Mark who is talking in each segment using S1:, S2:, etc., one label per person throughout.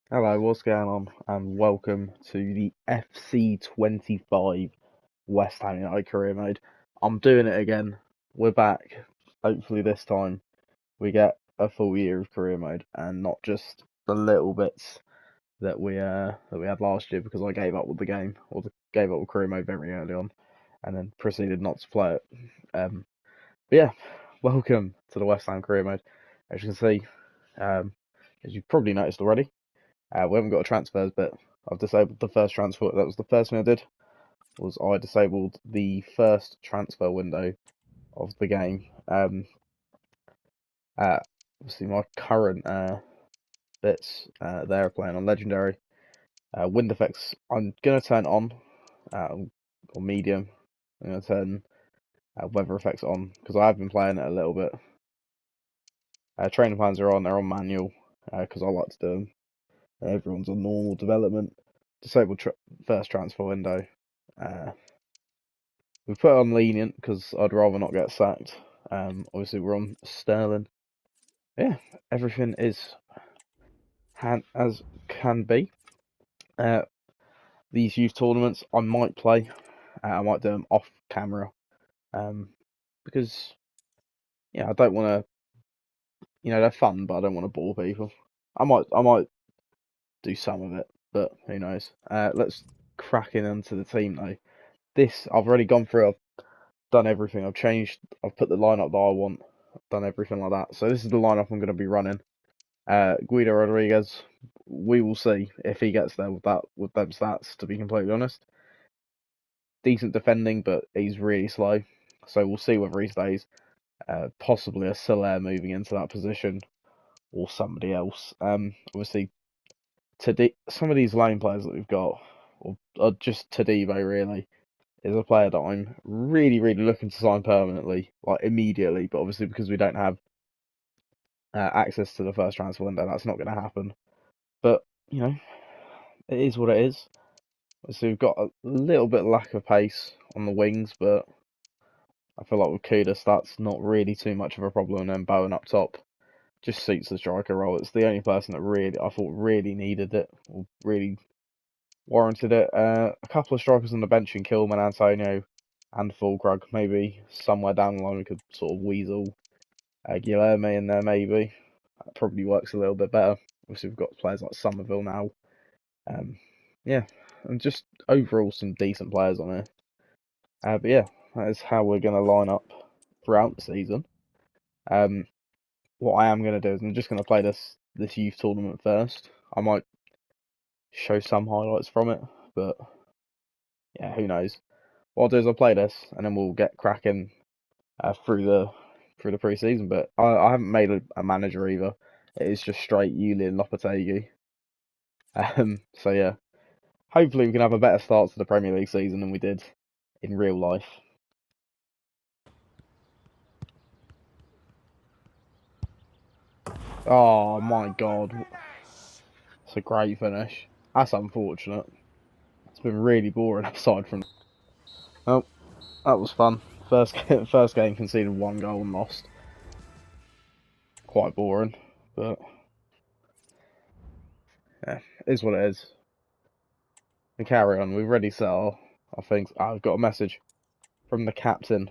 S1: Hello, what's going on? And welcome to the FC25 West Ham United career mode. I'm doing it again. We're back. Hopefully this time we get a full year of career mode and not just the little bits that we had last year because I gave up with the game gave up with career mode very early on and then proceeded not to play it. But yeah, welcome to the West Ham career mode. As you can see, as you've probably noticed already. We haven't got a transfers bit. I've disabled the first transfer. That was the first thing I did. Was I disabled the first transfer window of the game. Obviously my current bits they're playing on legendary. Wind effects I'm gonna turn on or medium. I'm gonna turn weather effects on because I have been playing it a little bit. Training plans are on. They're on manual because I like to do them. Everyone's on normal development. Disabled first transfer window. We put it on lenient because I'd rather not get sacked. Obviously we're on Sterling. Yeah, everything is as can be. Uh, these youth tournaments I might play. I might do them off camera. Because I don't want to. They're fun, but I don't want to bore people. I might do some of it, but who knows? Let's crack into the team though. This I've already gone through. I've done everything. I've changed. I've put the lineup that I want. I've done everything like that. So this is the lineup I'm going to be running. Guido Rodriguez. We will see if he gets there with them stats. To be completely honest, decent defending, but he's really slow. So we'll see whether he stays. Possibly a Soler moving into that position or somebody else. Obviously, some of these lane players that we've got, or just Tadibo really, is a player that I'm really, really looking to sign permanently, like immediately. But obviously, because we don't have access to the first transfer window, that's not going to happen. But it is what it is. So we've got a little bit lack of pace on the wings, but I feel like with Kudus, that's not really too much of a problem. And then Bowen up top just suits the striker role. It's the only person that really I thought really needed it, or really warranted it. A couple of strikers on the bench in Kilman, Antonio, and Fulkrug. Maybe somewhere down the line we could sort of weasel Guilherme in there. Maybe that probably works a little bit better. Obviously, we've got players like Somerville now. Yeah, and just overall some decent players on here. But yeah, that is how we're going to line up throughout the season. What I am going to do is I'm just going to play this youth tournament first. I might show some highlights from it, but yeah, who knows. What I'll do is I'll play this, and then we'll get cracking through the pre-season. But I haven't made a manager either. It is just straight Julian Lopetegui. So yeah, hopefully we can have a better start to the Premier League season than we did in real life. Oh my god, it's a great finish. That's unfortunate. It's been really boring aside from. Oh, that was fun. First game conceded 1 goal and lost. Quite boring, but yeah, it is what it is. We carry on. We've already set our things. I've got a message from the captain,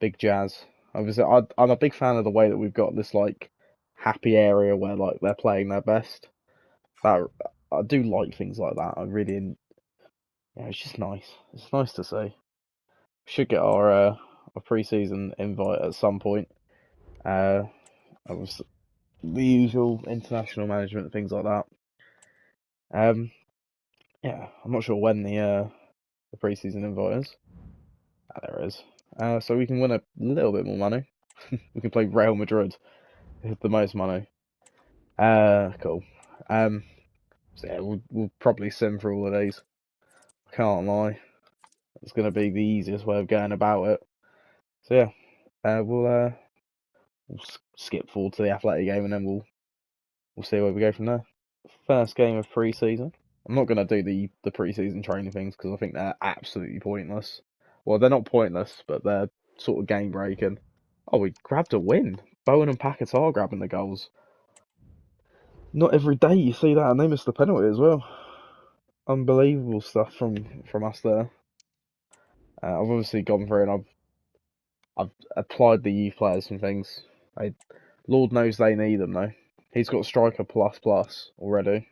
S1: Big Jazz. Obviously, I'm a big fan of the way that we've got this like happy area where like they're playing their best. That I do like things like that. I really, it's just nice. It's nice to see. We should get our pre-season invite at some point. Was the usual international management things like that. Yeah, I'm not sure when the pre-season invite is. There it is. So we can win a little bit more money. We can play Real Madrid with the most money. Cool. So yeah, we'll probably sim for all of these. I can't lie. It's going to be the easiest way of going about it. So yeah, we'll skip forward to the Athletic game and then we'll see where we go from there. First game of pre-season. I'm not going to do the pre-season training things because I think they're absolutely pointless. Well, they're not pointless, but they're sort of game breaking. Oh, we grabbed a win. Bowen and Paquetá grabbing the goals. Not every day you see that, and they missed the penalty as well. Unbelievable stuff from us there. I've obviously gone through and I've applied the youth players and things. Lord knows they need them though. He's got striker plus plus already.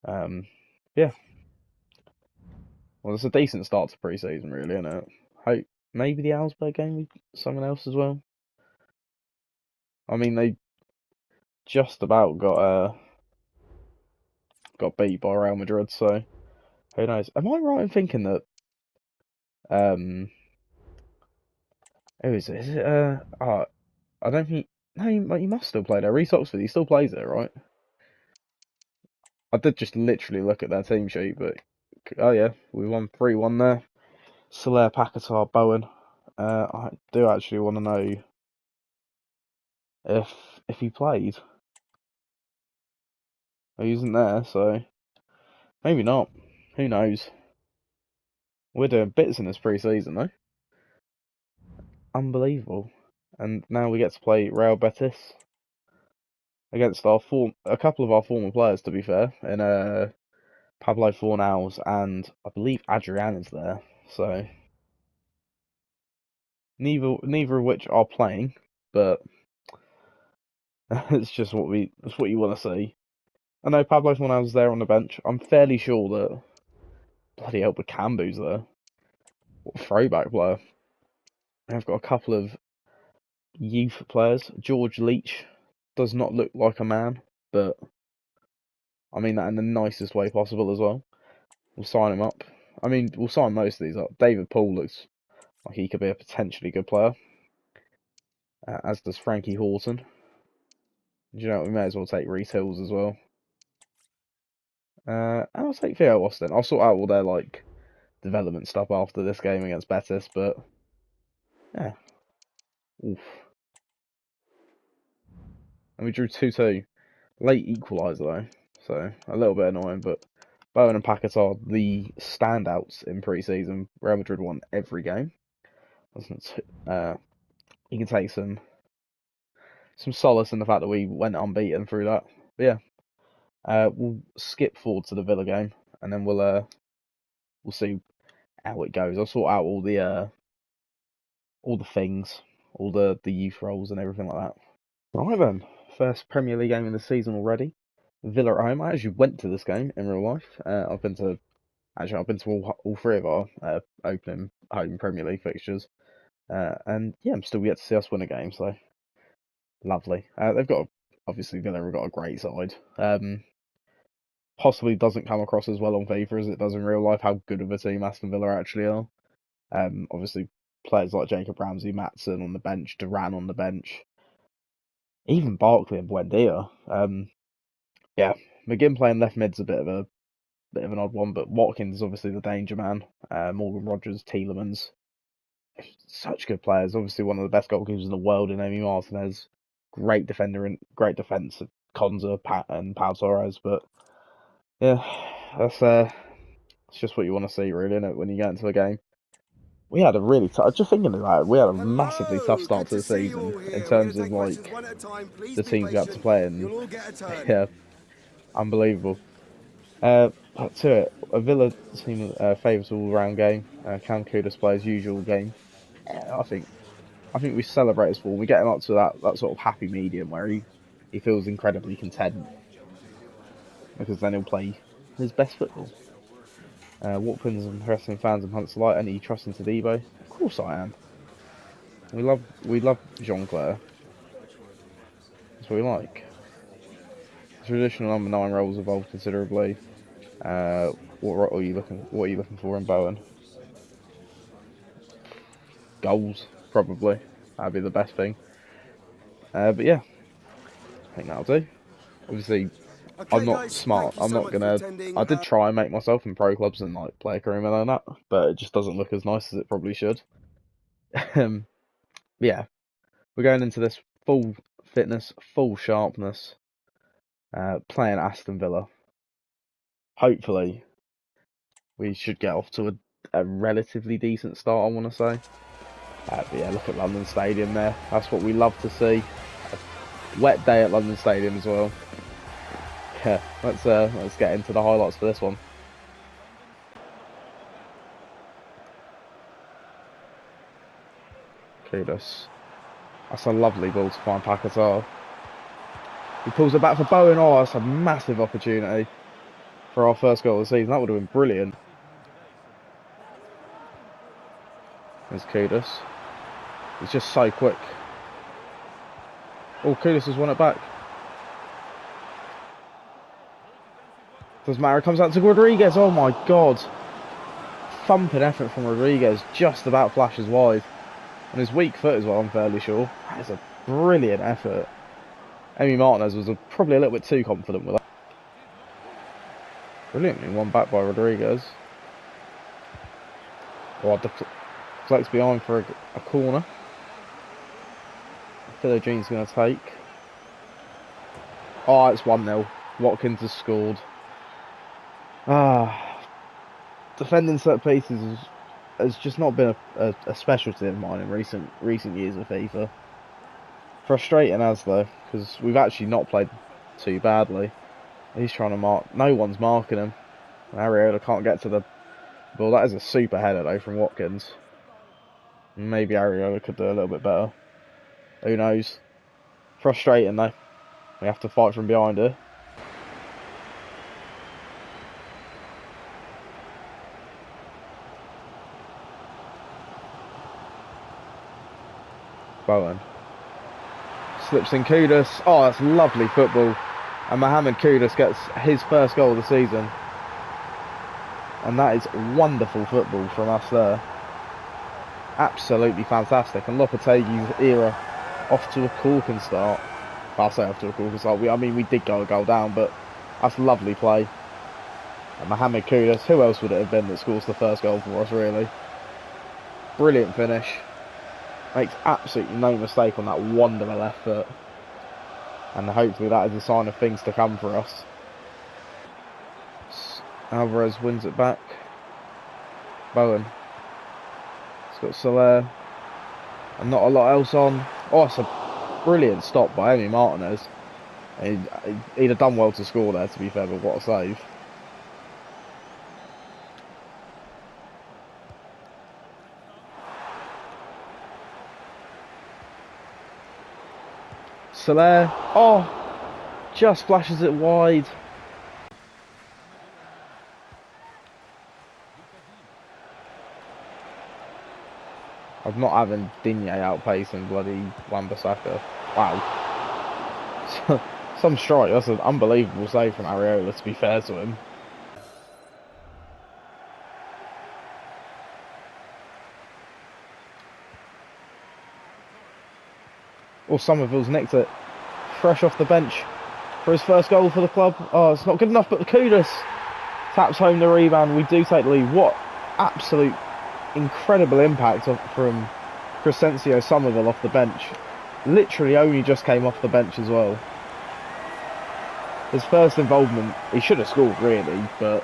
S1: Yeah. Well, it's a decent start to pre-season, really, isn't it? Hope maybe the Augsburg game with someone else as well. I mean, they just about got beat by Real Madrid, so who knows? Am I right in thinking that who is it? Is it I don't think no, he must still play there. Reece Oxford, he still plays there, right? I did just literally look at their team sheet, but oh yeah, we won 3-1 there. Soler, Paquetá, Bowen. I do actually want to know if he played. He isn't there, so maybe not. Who knows? We're doing bits in this pre-season though. Unbelievable. And now we get to play Real Betis against a couple of our former players, to be fair, in Pablo Fornals and I believe Adrian is there. So neither of which are playing, but it's just it's what you want to see. I know Pablo Fornals is there on the bench. I'm fairly sure that bloody hell, Bakambu's there. What a throwback player. I've got a couple of youth players. George Leach does not look like a man, but I mean that in the nicest way possible as well. We'll sign him up. I mean, we'll sign most of these up. David Poole looks like he could be a potentially good player, as does Frankie Horton. Do you know what? We may as well take Reece Hills as well. And I'll take Theo Austin. I'll sort out all their like development stuff after this game against Betis, but yeah. Oof. And we drew 2-2. Late equaliser though, so a little bit annoying, but Bowen and Paquetá are the standouts in pre-season. Real Madrid won every game. You can take some solace in the fact that we went unbeaten through that. But yeah, we'll skip forward to the Villa game, and then we'll see how it goes. I'll sort out all the things, all the youth roles and everything like that. Right then, first Premier League game of the season already. Villa at home. I actually went to this game in real life. I've been to all three of our opening home Premier League fixtures, and yeah, I'm still yet to see us win a game. So lovely. Obviously Villa have got a great side. Possibly doesn't come across as well on FIFA as it does in real life. How good of a team Aston Villa actually are. Obviously players like Jacob Ramsey, Maatsen on the bench, Duran on the bench, even Barkley and Buendia. Yeah, McGinn playing left mid's a bit of an odd one, but Watkins is obviously the danger man. Morgan Rogers, Tielemans, such good players. Obviously one of the best goalkeepers in the world in Emi Martinez. Great defender and great defence of Konza, Pat and Pau Torres. But yeah, that's it's just what you want to see, really, isn't it, when you get into a game. We had a really tough. Just thinking about it, we had a massively tough start to the season in terms of like the teams we had to play, and yeah, unbelievable. Back to it. A Villa team favours all round game. Cam Kudus plays usual game. I think we celebrate his form. We get him up to that sort of happy medium where he feels incredibly content because then he'll play his best football. Watkins impressing fans and Hunts alike. And you trust in Tadibo? Of course I am. We love Jean-Claire. That's what we like. Traditional number 9 roles evolved considerably. What are you looking for in Bowen? Goals, probably. That'd be the best thing. But yeah, I think that'll do. Obviously, I'm not smart. I'm not gonna. I did try and make myself in pro clubs and like play a career and that, but it just doesn't look as nice as it probably should. Yeah, we're going into this full fitness, full sharpness, playing Aston Villa. Hopefully, we should get off to a relatively decent start, I want to say. But yeah, look at London Stadium there. That's what we love to see. Wet day at London Stadium as well. Yeah, let's get into the highlights for this one. Kudos. That's a lovely ball to find Paquetá. He pulls it back for Bowen. Oh, that's a massive opportunity for our first goal of the season. That would have been brilliant. There's Kudos. He's just so quick. Oh, Kudos has won it back. Doesn't matter. It comes out to Rodriguez. Oh my God. Thumping effort from Rodriguez. Just about flashes wide. On his weak foot as well, I'm fairly sure. That is a brilliant effort. Emi Martinez was probably a little bit too confident with that. Brilliantly won back by Rodriguez. Oh, deflects behind for a corner. Philogene going to take. Oh, it's 1-0. Watkins has scored. Defending set pieces has just not been a specialty of mine in recent years of FIFA. Frustrating as though, because we've actually not played too badly. He's trying to mark. No one's marking him. Areola can't get to the ball. That is a super header though from Watkins. Maybe Areola could do a little bit better. Who knows? Frustrating though. We have to fight from behind her. Bowen. Slips in Kudos. Oh, that's lovely football. And Mohamed Kudus gets his first goal of the season. And that is wonderful football from us there. Absolutely fantastic. And Lopetegui's era off to a corking start. I'll say off to a corking start. I mean, we did go a goal down, but that's lovely play. And Mohamed Kudus, who else would it have been that scores the first goal for us, really? Brilliant finish. Makes absolutely no mistake on that wonderful left foot. And hopefully that is a sign of things to come for us. Alvarez wins it back. Bowen. It's got Soler. And not a lot else on. Oh, it's a brilliant stop by Emi Martinez. He'd have done well to score there, to be fair, but what a save. Soler. Oh, just flashes it wide. I'm not having Digne outpacing bloody Wan-Bissaka. Wow. Some strike. That's an unbelievable save from Areola, to be fair to him. Oh, Somerville's nicked it. Fresh off the bench for his first goal for the club. Oh, it's not good enough, but Kudos taps home the rebound. We do take the lead. What absolute incredible impact from Crescencio Somerville off the bench. Literally only just came off the bench as well. His first involvement, he should have scored really, but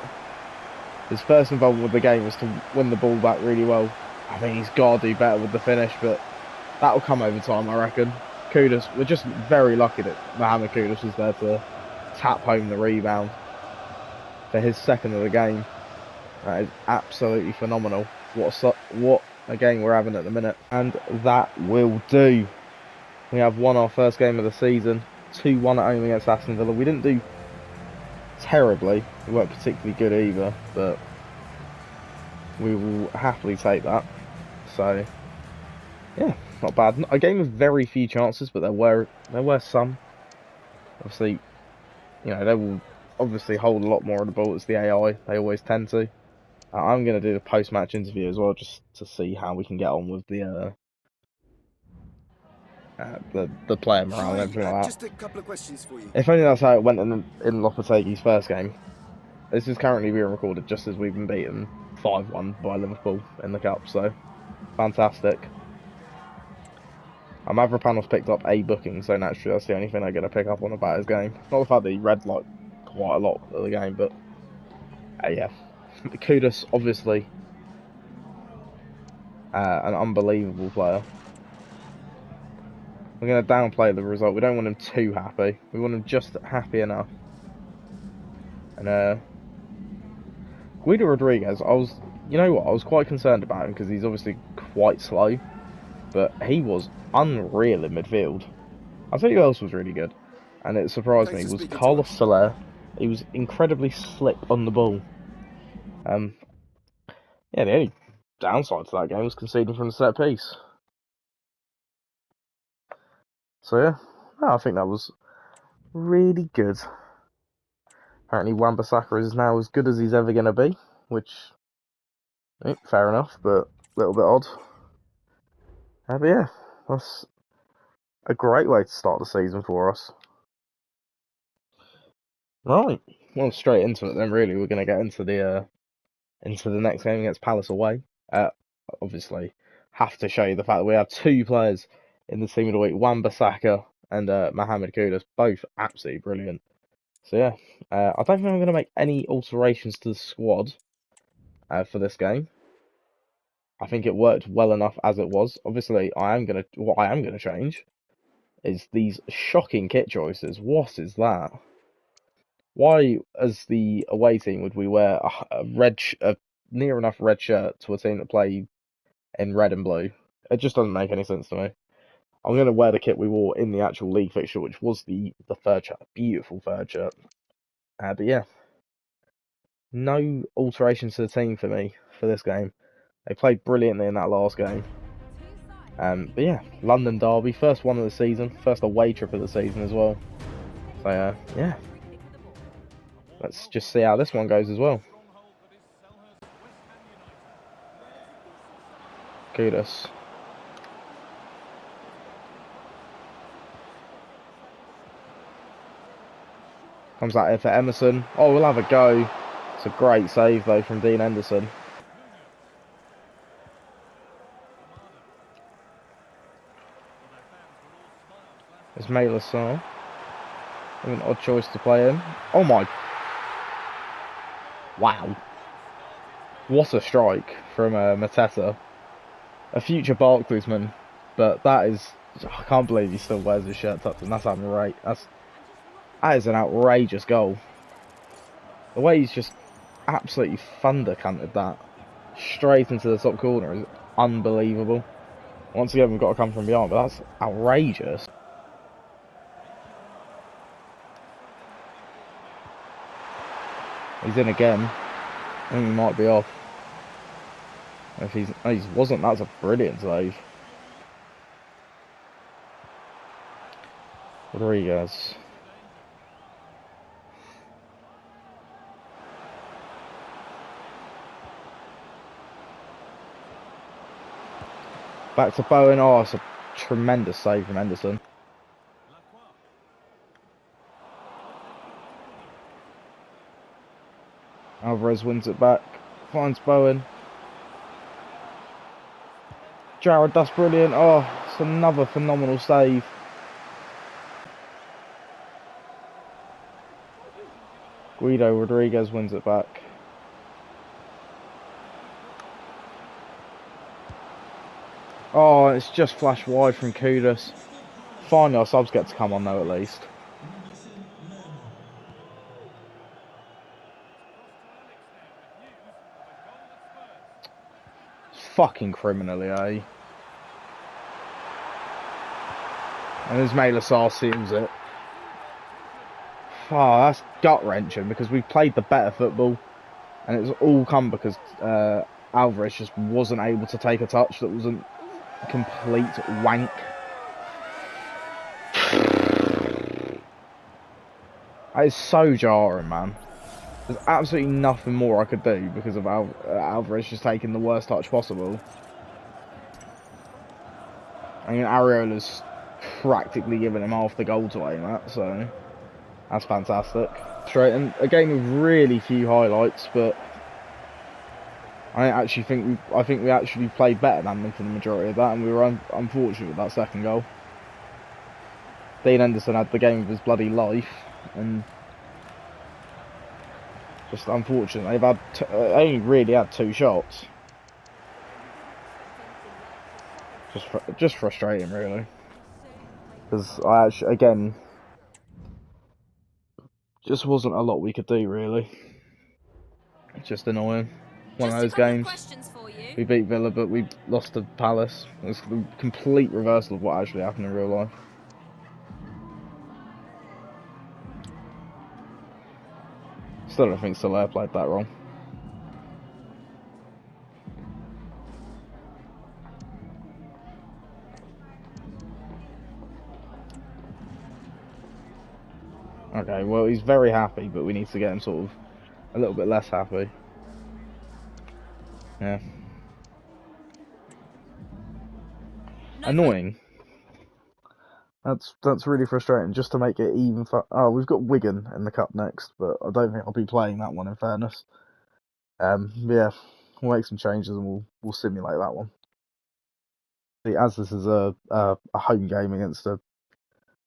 S1: his first involvement with the game was to win the ball back really well. I mean, he's got to do better with the finish, but that'll come over time, I reckon. Kudos, we're just very lucky that Mohamed Kudos was there to tap home the rebound for his second of the game. That is absolutely phenomenal. What a game we're having at the minute. And that will do. We have won our first game of the season. 2-1 at home against Aston Villa. We didn't do terribly. We weren't particularly good either, but we will happily take that. So, yeah, not bad. A game with very few chances, but there were some. Obviously, you know, they will obviously hold a lot more of the ball. It's the AI. They always tend to. I'm going to do the post-match interview as well, just to see how we can get on with the player morale and everything like that.
S2: Just a couple of questions for you.
S1: If only that's how it went in Lopetegui's first game. This is currently being recorded just as we've been beaten 5-1 by Liverpool in the Cup, so fantastic. Mavropanos picked up a booking, so naturally that's the only thing I'm going to pick up on about his game. Not the fact that he read like quite a lot of the game, but yeah. Kudos, obviously, an unbelievable player. We're going to downplay the result. We don't want him too happy. We want him just happy enough. And Guido Rodriguez, you know what, I was quite concerned about him because he's obviously quite slow, but he was unreal in midfield. I'll tell you who else was really good, and it surprised me, was Carlos Soler. He was incredibly slick on the ball. Yeah, the only downside to that game was conceding from the set piece. So yeah, I think that was really good. Apparently Wan-Bissaka is now as good as he's ever going to be, which, fair enough, but a little bit odd. But yeah, that's a great way to start the season for us. Right, well, straight into it then. Really, we're going to get into the next game against Palace away. Obviously, have to show you the fact that we have two players in the team of the week: Wan-Bissaka and Mohamed Kudus, both absolutely brilliant. So yeah, I don't think I'm going to make any alterations to the squad for this game. I think it worked well enough as it was. Obviously, what I am gonna change is these shocking kit choices. What is that? Why, as the away team, would we wear a near enough red shirt to a team that play in red and blue? It just doesn't make any sense to me. I'm going to wear the kit we wore in the actual league fixture, which was the third shirt. Beautiful third shirt. But yeah, no alterations to the team for me for this game. They played brilliantly in that last game. But yeah, London derby, first one of the season, first away trip of the season as well. So yeah, let's just see how this one goes as well. Kudus. Comes out here for Emerson. Oh, we'll have a go. It's a great save though from Dean Henderson. It's Maylor. An odd choice to play in. Oh my. Wow. What a strike from Mateta. A future Barclaysman. But that is... I can't believe he still wears his shirt tucked in. That is an outrageous goal. The way he's just absolutely thunder canted that straight into the top corner is unbelievable. Once again, we've got to come from behind, but that's outrageous. He's in again. I think he might be off. If he wasn't, that's a brilliant save. Rodriguez. Back to Bowen. Oh, it's a tremendous save from Henderson. Alvarez wins it back. Finds Bowen. Jared, that's brilliant. Oh, it's another phenomenal save. Guido Rodriguez wins it back. Oh, it's just flashed wide from Kudus. Finally, our subs get to come on though, at least. It's fucking criminally, eh? And as Maylor seals it. Oh, that's gut-wrenching because we played the better football. And it's all come because Alvarez just wasn't able to take a touch that wasn't complete wank. That is so jarring, man. There's absolutely nothing more I could do because of Alvarez just taking the worst touch possible. I mean, Areola's practically giving him half the goal to aim at, so that's fantastic. Straight, and a game with really few highlights, but I think we actually played better than them for the majority of that, and we were unfortunate with that second goal. Dean Henderson had the game of his bloody life, and just unfortunate. They've had only really had 2 shots. Just frustrating, really. Because I actually, again, just wasn't a lot we could do really. It's just annoying. One of those games. We beat Villa, but we lost to Palace. It's the complete reversal of what actually happened in real life. Still don't think Soler played that wrong. Okay, well, he's very happy, but we need to get him sort of a little bit less happy. Yeah. Annoying. That's really frustrating, just to make it even oh, we've got Wigan in the cup next, but I don't think I'll be playing that one, in fairness. Yeah, we'll make some changes and we'll simulate that one. As this is a home game against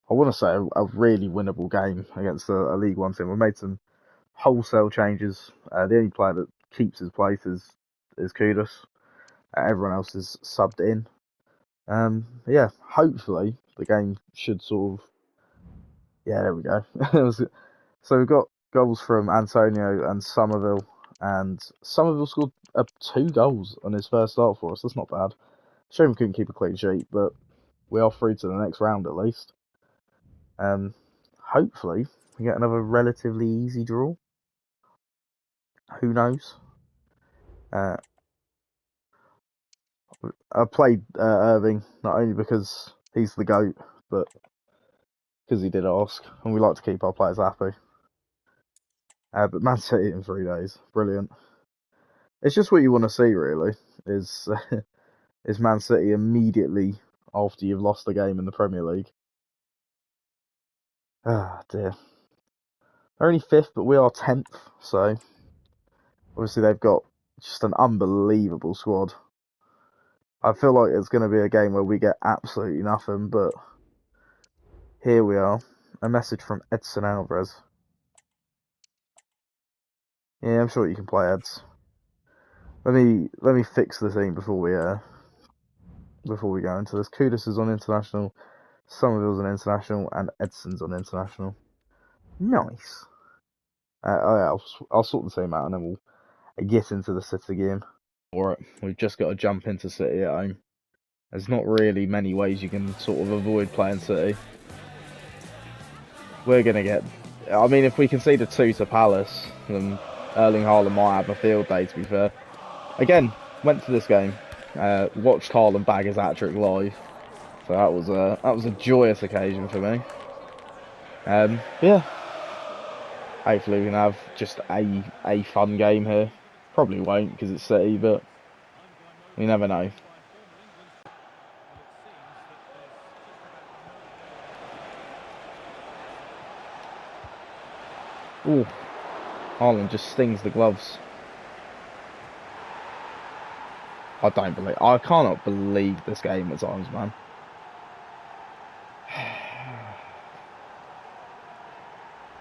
S1: I want to say a really winnable game against a League One team. We've made some wholesale changes. The only player that keeps his place is Kudus. Everyone else is subbed in. Yeah, hopefully the game should sort of. Yeah, there we go. So we've got goals from Antonio and Somerville, and Somerville scored 2 goals on his first start for us. That's not bad. Shame we couldn't keep a clean sheet, but we are through to the next round at least. Hopefully we get another relatively easy draw. Who knows? I played Irving not only because he's the GOAT, but because he did ask, and we like to keep our players happy. But Man City in 3 days, brilliant. It's just what you want to see, really. Is is Man City immediately after you've lost the game in the Premier League? Ah, dear. They're only 5th, but we are 10th, so obviously they've got just an unbelievable squad. I feel like it's going to be a game where we get absolutely nothing, but here we are. A message from Edson Alvarez. Yeah, I'm sure you can play Eds. Let me fix the team before we go into this. Kudus is on international, Somerville's on international, and Edson's on international. Nice. I'll sort the team out and then we'll get into the City game. Alright, we've just got to jump into City at home. There's not really many ways you can sort of avoid playing City. We're going to get... I mean, if we concede a 2 to Palace, then Erling Haaland might have a field day, to be fair. Again, went to this game, watched Haaland bag his hat-trick live. So that was a joyous occasion for me. Yeah. Hopefully we can have just a fun game here. Probably won't because it's City, but we never know. Ooh, Haaland just stings the gloves. I cannot believe this game at times, man.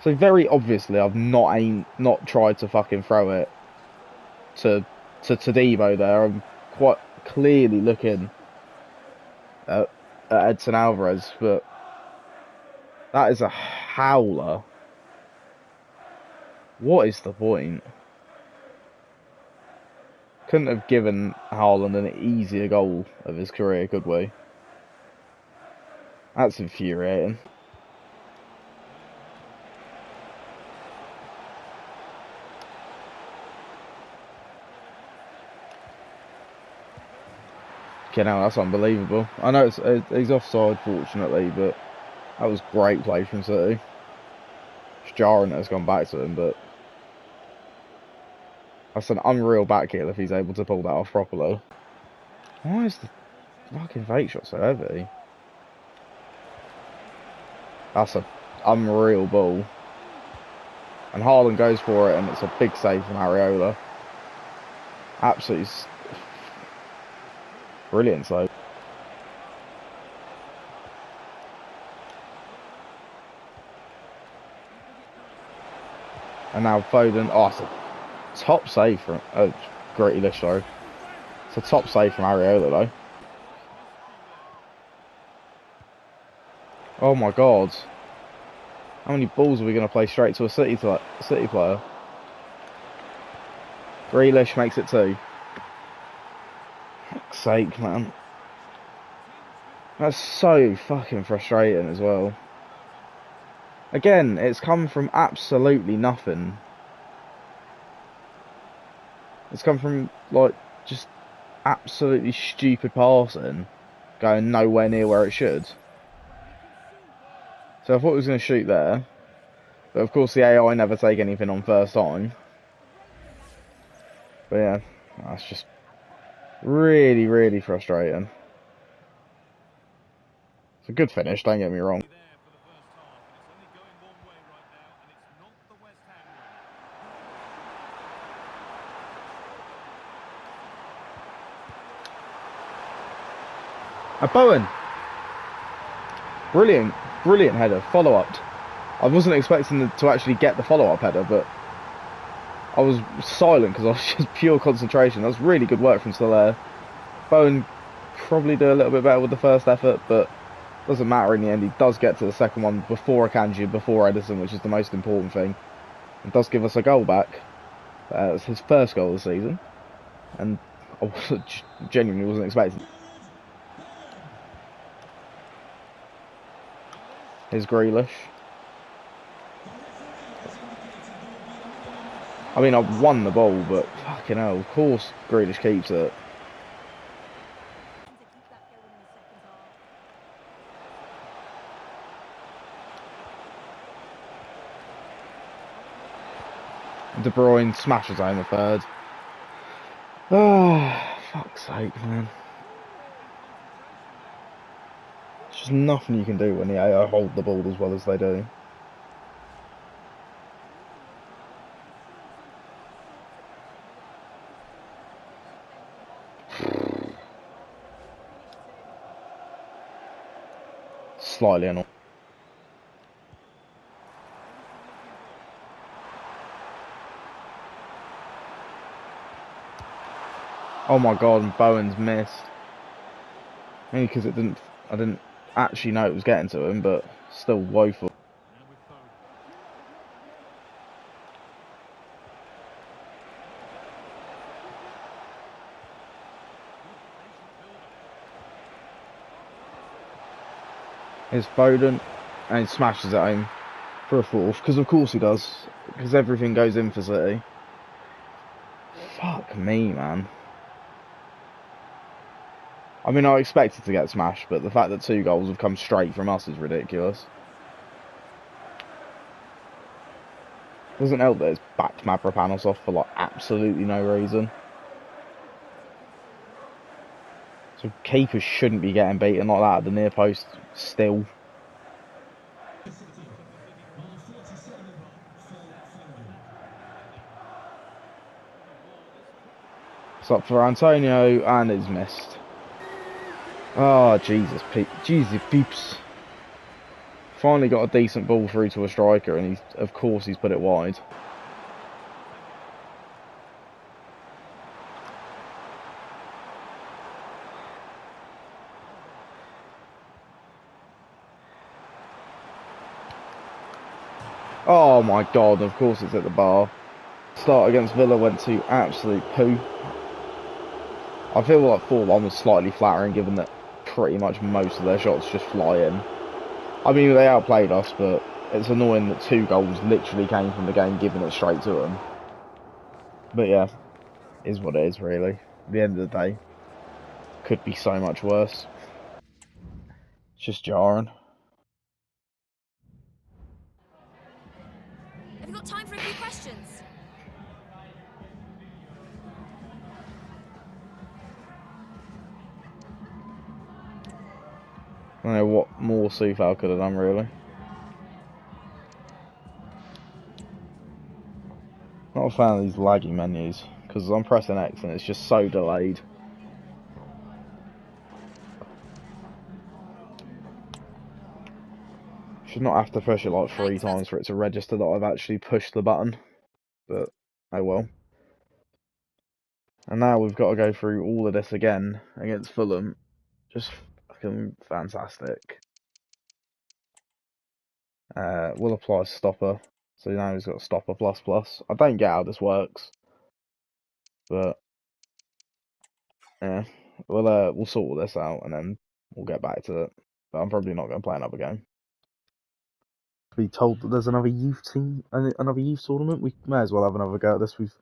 S1: So very obviously, I've not tried to fucking throw it to Todibo there. I'm quite clearly looking at Edson Alvarez, but that is a howler. What is the point? Couldn't have given Haaland an easier goal of his career, could we? That's infuriating. Okay, now that's unbelievable. I know he's offside, fortunately, but that was great play from City. It's jarring that it's gone back to him, but that's an unreal back heel if he's able to pull that off properly. Why is the fucking fake shot so heavy? That's an unreal ball. And Haaland goes for it, and it's a big save from Areola. Absolutely brilliant save. And now Foden. Oh, it's a top save from... Oh, great Elish, sorry. It's a top save from Areola, though. Oh my god. How many balls are we going to play straight to a City player? Grealish makes it 2. Fuck's sake, man. That's so fucking frustrating as well. Again, it's come from absolutely nothing. It's come from, like, just absolutely stupid passing, going nowhere near where it should. So I thought it was going to shoot there. But of course the AI never take anything on first time. But yeah, that's just really, really frustrating. It's a good finish, don't get me wrong. Bowen! Brilliant, brilliant header, follow-up. I wasn't expecting to actually get the follow-up header, but I was silent because I was just pure concentration. That was really good work from Soler. Bowen probably do a little bit better with the first effort, but doesn't matter in the end. He does get to the second one before Akanji, before Edison, which is the most important thing. It does give us a goal back. It's his first goal of the season, and I genuinely wasn't expecting. Here's Grealish. I mean, I've won the ball, but fucking hell, of course Grealish keeps it. De Bruyne smashes home the third. Oh, fuck's sake, man. There's just nothing you can do when the AI hold the ball as well as they do. Slightly annoying. Oh my god, and Bowen's missed. Maybe because I didn't actually know it was getting to him, but still woeful. Here's Foden, and he smashes it home for a fourth, because of course he does, because everything goes in for City. Fuck me, man. I mean, I expected to get smashed, but the fact that 2 goals have come straight from us is ridiculous. Doesn't help that it's backed Mavropanos off for like absolutely no reason. So keepers shouldn't be getting beaten like that at the near post still. It's up for Antonio and it's missed. Oh Jesus, Jesus peeps. Finally got a decent ball through to a striker, and of course he's put it wide. Oh my god, of course it's at the bar. Start against Villa went to absolute poo. I feel like 4-1 was slightly flattering given that pretty much most of their shots just fly in. I mean, they outplayed us, but it's annoying that 2 goals literally came from the game giving it straight to them. But yeah, is what it is really. At the end of the day, could be so much worse. It's just jarring.
S2: Have you got time for a few questions?
S1: I don't know what more Sufal could have done, really. Not a fan of these laggy menus, because I'm pressing X and it's just so delayed. Should not have to push it like 3 times for it to register that I've actually pushed the button. But, oh well. And now we've got to go through all of this again against Fulham. Just fucking fantastic. We'll apply stopper. So now he's got stopper plus plus. I don't get how this works, but yeah, we'll sort all this out and then we'll get back to it. But I'm probably not going to play another game. To be told that there's another youth team, another youth tournament, we may as well have another go at this. We've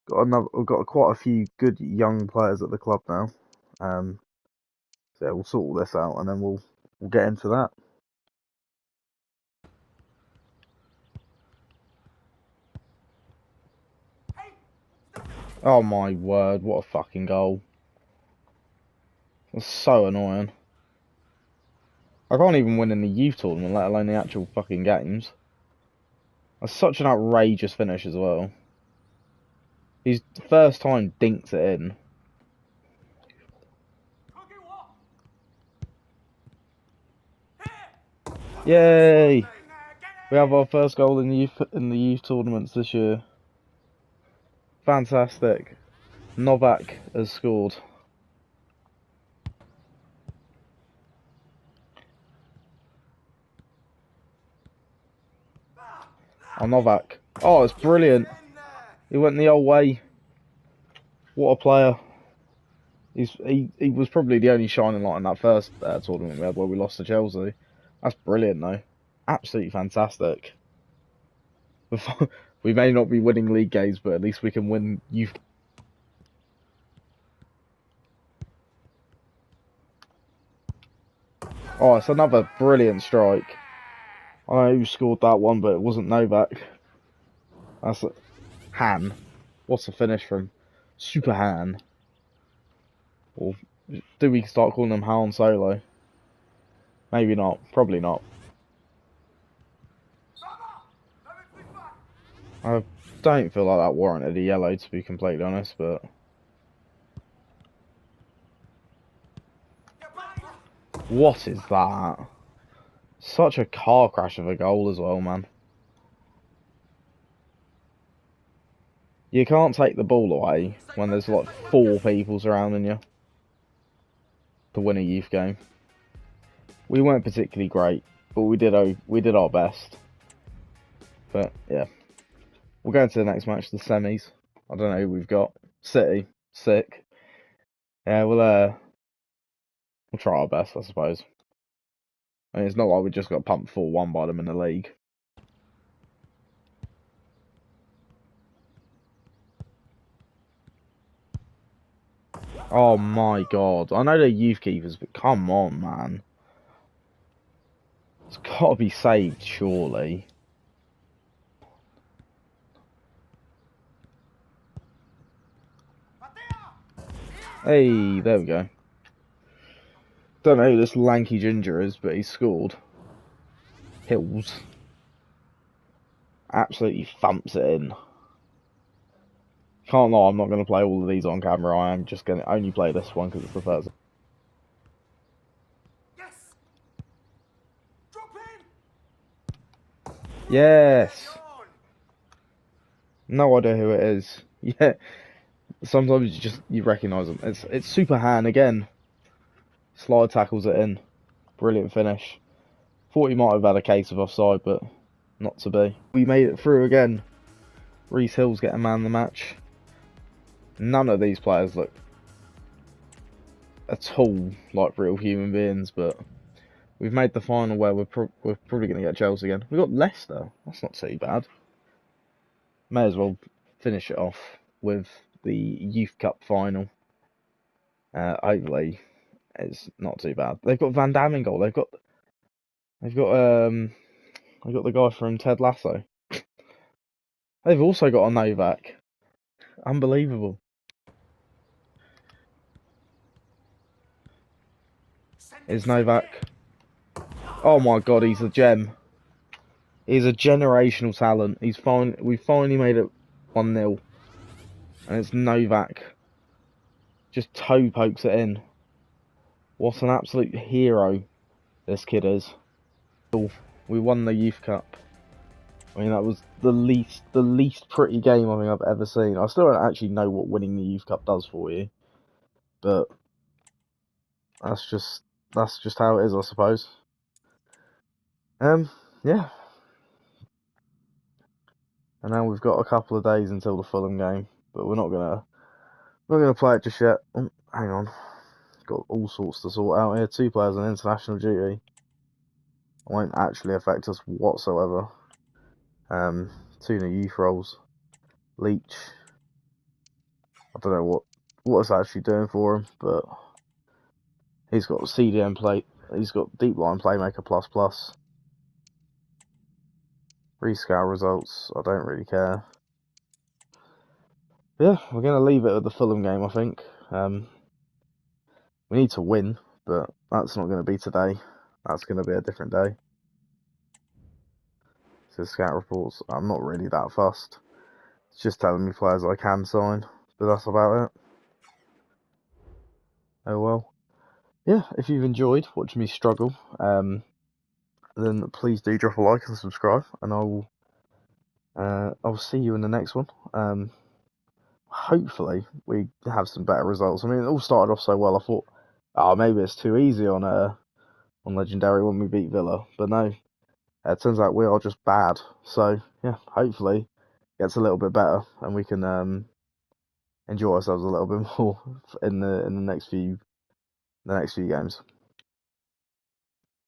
S1: got quite a few good young players at the club now. So yeah, we'll sort all this out and then we'll get into that. Oh my word, what a fucking goal. That's so annoying. I can't even win in the youth tournament, let alone the actual fucking games. That's such an outrageous finish as well. He's the first time dinks it in. Yay! We have our first goal in the youth tournaments this year. Fantastic. Novak has scored. Oh, Novak. Oh, it's brilliant. He went the old way. What a player. He was probably the only shining light in that first tournament we had where we lost to Chelsea. That's brilliant though. Absolutely fantastic. We may not be winning league games, but at least we can win youth. Oh, it's another brilliant strike. I don't know who scored that one, but it wasn't Novak. That's Han. What's a finish from Super Han? Or do we start calling him Han Solo? Maybe not. Probably not. I don't feel like that warranted a yellow, to be completely honest, but... What is that? Such a car crash of a goal as well, man. You can't take the ball away when there's like 4 people surrounding you to win a youth game. We weren't particularly great, but we did our best. But yeah, we'll go into the next match, the semis. I don't know who we've got. City, sick. Yeah, we'll try our best, I suppose. I mean, it's not like we just got pumped 4-1 by them in the league. Oh my god. I know they're youth keepers, but come on, man. It's got to be saved, surely. Hey, there we go. Don't know who this lanky ginger is, but he scored. Hills. Absolutely thumps it in. Can't lie, I'm not going to play all of these on camera. I am just going to only play this one because it's the first.
S3: Yes. Drop in.
S1: Yes. No idea who it is. Yeah. Sometimes you recognise them. It's Super Han again. Slide tackles it in. Brilliant finish. Thought he might have had a case of offside, but not to be. We made it through again. Reece Hill's getting man of the match. None of these players look at all like real human beings, but we've made the final where we're probably going to get Chelsea again. We've got Leicester. That's not too bad. May as well finish it off with the Youth Cup final. Hopefully, it's not too bad. They've got Van Damme in goal. They've got the guy from Ted Lasso. They've also got a Novak. Unbelievable. Is Novak? Oh my god, he's a gem. He's a generational talent. We finally made it 1-0. And it's Novak. Just toe pokes it in. What an absolute hero this kid is. We won the Youth Cup. I mean, that was the least pretty game I think I've ever seen. I still don't actually know what winning the Youth Cup does for you, but that's just how it is, I suppose. Yeah. And now we've got a couple of days until the Fulham game, but we're not gonna play it just yet. Oh, hang on, got all sorts to sort out here. 2 players on international duty. It won't actually affect us whatsoever. 2 new youth roles. Leach. I don't know what it's actually doing for him, but he's got CDM play. He's got deep line playmaker plus. Rescout results. I don't really care. Yeah, we're gonna leave it at the Fulham game. I think. We need to win, but that's not going to be today. That's going to be a different day. So scout reports. I'm not really that fussed. It's just telling me players I can sign, but that's about it. Oh well. Yeah, if you've enjoyed watching me struggle, then please do drop a like and subscribe, and I'll see you in the next one. Hopefully we have some better results. I mean, it all started off so well. I thought, oh, maybe it's too easy on Legendary when we beat Villa, but no. It turns out we are just bad. So yeah, hopefully it gets a little bit better and we can enjoy ourselves a little bit more in the next few games.